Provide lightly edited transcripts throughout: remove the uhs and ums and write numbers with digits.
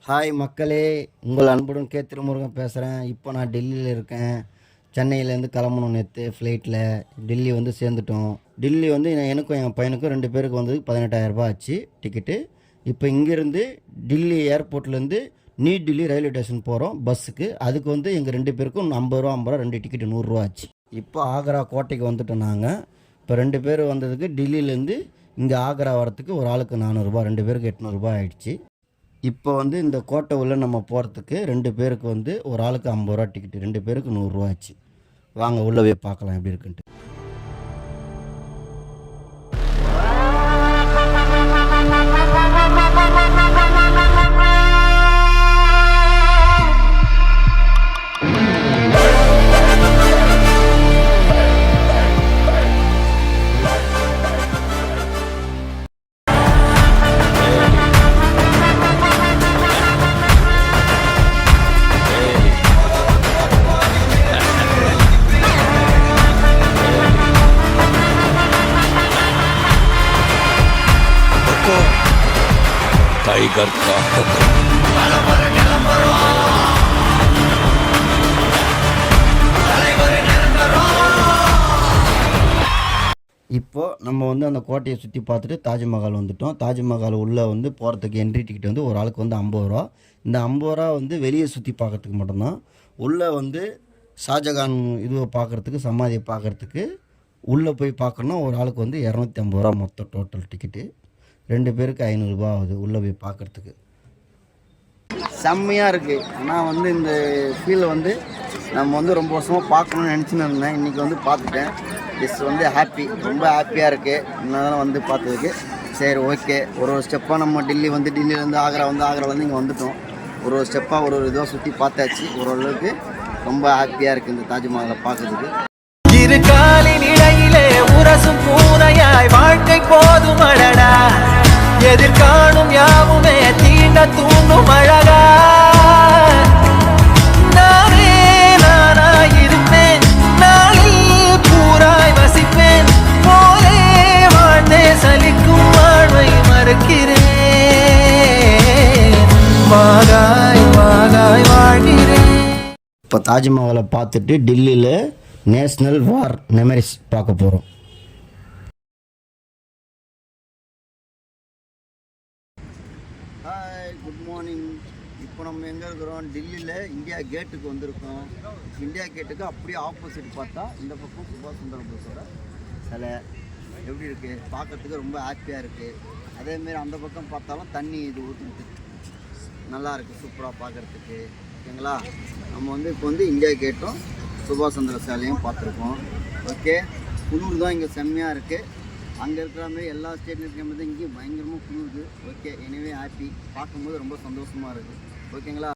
Hi மக்களே, உங்கள் அன்புடன் கே திருமுருகன் பேசுகிறேன். இப்போ நான் டெல்லியில் இருக்கேன். சென்னையிலேருந்து கிளம்பணும். நேற்று ஃப்ளைட்டில் டெல்லி வந்து சேர்ந்துட்டோம். டெல்லி வந்து எனக்கும் என் பையனுக்கும் 2 பேருக்கு வந்து 18,000 ஆச்சு டிக்கெட்டு. இப்போ இங்கேருந்து டெல்லி ஏர்போர்ட்லேருந்து நியூ டெல்லி ரயில்வே ஸ்டேஷன் போகிறோம் பஸ்ஸுக்கு. அதுக்கு வந்து எங்கள் 2 பேருக்கும் 50 ரூபா 2 டிக்கெட்டு 100 ரூபா ஆச்சு. இப்போ ஆக்ரா கோட்டைக்கு வந்துட்டோம் நாங்கள். இப்போ 2 பேர் வந்ததுக்கு டெல்லியிலேருந்து இங்கே ஆக்ரா வரத்துக்கு ஒரு ஆளுக்கு 400 ரூபா, 2 பேருக்கு 800 ரூபா ஆயிடுச்சு. இப்போ வந்து இந்த கோட்டை உள்ள நம்ம போகிறதுக்கு 2 பேருக்கு வந்து ஒரு ஆளுக்கு 50 ரூபா டிக்கெட்டு, 2 பேருக்கு 100 ரூபா ஆச்சு. வாங்க உள்ளே போய் பார்க்கலாம் எப்படி இருக்குன்ட்டு. टाइगर का हुक्म। இப்போ நம்ம வந்து அந்த கோட்டையை சுற்றி பார்த்துட்டு தாஜ்மஹால் வந்துட்டோம். தாஜ்மஹால் உள்ளே வந்து போகிறதுக்கு என்ட்ரி டிக்கெட் வந்து ஒரு ஆளுக்கு வந்து 50 ரூபா. இந்த 50 ரூபா வந்து வெளியே சுற்றி பார்க்குறதுக்கு மட்டும்தான். உள்ளே வந்து ஷாஜகான் இதுவை பார்க்குறதுக்கு, சமாதியை பார்க்குறதுக்கு உள்ளே போய் பார்க்கணுன்னா ஒரு ஆளுக்கு வந்து 250 ரூபா மொத்தம் டோட்டல் டிக்கெட்டு. 2 பேருக்கு 500 ரூபா ஆகுது உள்ளே போய் பார்க்குறதுக்கு. செம்மையாக இருக்குது. ஆனால் வந்து இந்த ஃபீல் வந்து நம்ம வந்து ரொம்ப வருஷமாக பார்க்கணுன்னு நினச்சின்னு இருந்தேன். இன்றைக்கி வந்து பார்த்துட்டேன். இட்ஸ் வந்து ஹாப்பி, ரொம்ப ஹாப்பியாக இருக்குது. இன்னும் வந்து பார்த்ததுக்கு சரி ஓகே. ஒரு ஸ்டெப்பாக நம்ம டெல்லி வந்து டெல்லியிலேருந்து ஆக்ராலேருந்து இங்கே வந்துட்டோம். ஒரு ஸ்டெப்பாக ஒரு இதாக சுற்றி பார்த்தாச்சு. ஓரளவுக்கு ரொம்ப ஹாப்பியாக இருக்குது இந்த தாஜ்மஹாலை பார்க்குறதுக்கு. இரு காலின் இடையிலே உரசும் பூனையாய் வாழ்க்கை போதும் அழடா. எதிர்காணும் யாவுமே தீண்ட தூண்டும் அழகா. நானே நானாய் இருப்பேன், நாளில் பூராய் வசிப்பேன். போலே வாழ்ந்தே சலிக்கும் வாழ்வை மறுக்கிறேன். வாகாய் வாகாய் வாழ்கிறேன். இப்போ தாஜ்மஹாலை பார்த்துட்டு டெல்லியில் நேஷ்னல் வார் மெமரிஸ் பார்க்க போகிறோம். Hi, good morning. இப்போ நம்ம எங்கே இருக்கிறோம்? டெல்லியில் இந்தியா கேட்டுக்கு வந்திருக்கோம். இந்தியா கேட்டுக்கு அப்படியே ஆப்போசிட் பார்த்தா இந்த பக்கம் சுபாஷ் சந்திர போஸோட சிலை எப்படி இருக்குது பார்க்குறதுக்கு ரொம்ப ஹாப்பியாக இருக்குது. அதேமாரி அந்த பக்கம் பார்த்தாலும் தண்ணி இது ஊற்றிட்டு நல்லா இருக்குது, சூப்பராக பார்க்குறதுக்கு. ஓகேங்களா? நம்ம வந்து இப்போ வந்து இந்தியா கேட்டும் சுபாஷ் சந்திர சிலையும் பார்த்துருக்கோம். ஓகே, குளிர் தான் இங்கே செம்மையாக இருக்குது. அங்கே இருக்கிற மாதிரி எல்லா ஸ்டேட்லையும் இருக்கிற மாதிரி தான் இங்கேயும் பயங்கரமாக குளிருது. ஓகே, எனவே ஹாப்பி. பார்க்கும்போது ரொம்ப சந்தோஷமாக இருக்குது. ஓகேங்களா?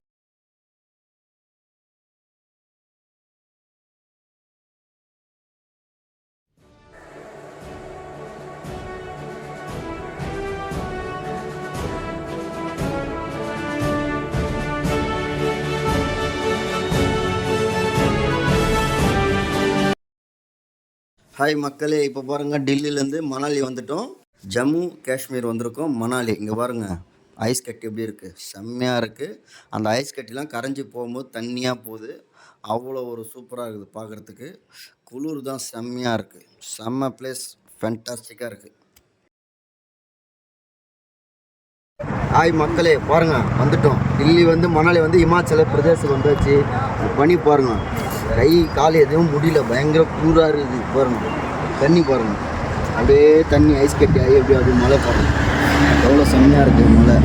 ஹாய் மக்களே, இப்போ பாருங்கள் டெல்லியிலேருந்து மணாலி வந்துட்டோம். ஜம்மு காஷ்மீர் வந்திருக்கோம். மணாலி இங்கே பாருங்கள், ஐஸ் கட்டி எப்படி இருக்குது, செம்மையாக இருக்குது. அந்த ஐஸ் கட்டிலாம் கரைஞ்சி போகும்போது தண்ணியாக போகுது. அவ்வளோ ஒரு சூப்பராக இருக்குது பார்க்குறதுக்கு. குளிர் தான் செம்மையாக இருக்குது. செம்ம பிளேஸ், ஃபேண்டாஸ்டிக்காக இருக்குது. ஹாய் மக்களே, பாருங்கள் வந்துட்டோம். டெல்லி வந்து மணாலி வந்து இமாச்சல பிரதேசத்துக்கு வந்தாச்சு. பனி பாருங்கள், கை கால் எதுவும் முடியல, பயங்கர குளிராக இருக்குது. பாருங்கள் தண்ணி பாருங்கள், அப்படியே தண்ணி ஐஸ் கட்டி ஆகி எப்படி அது மழை பாருங்கள், எவ்வளோ செம்மையாக இருக்குது மழை.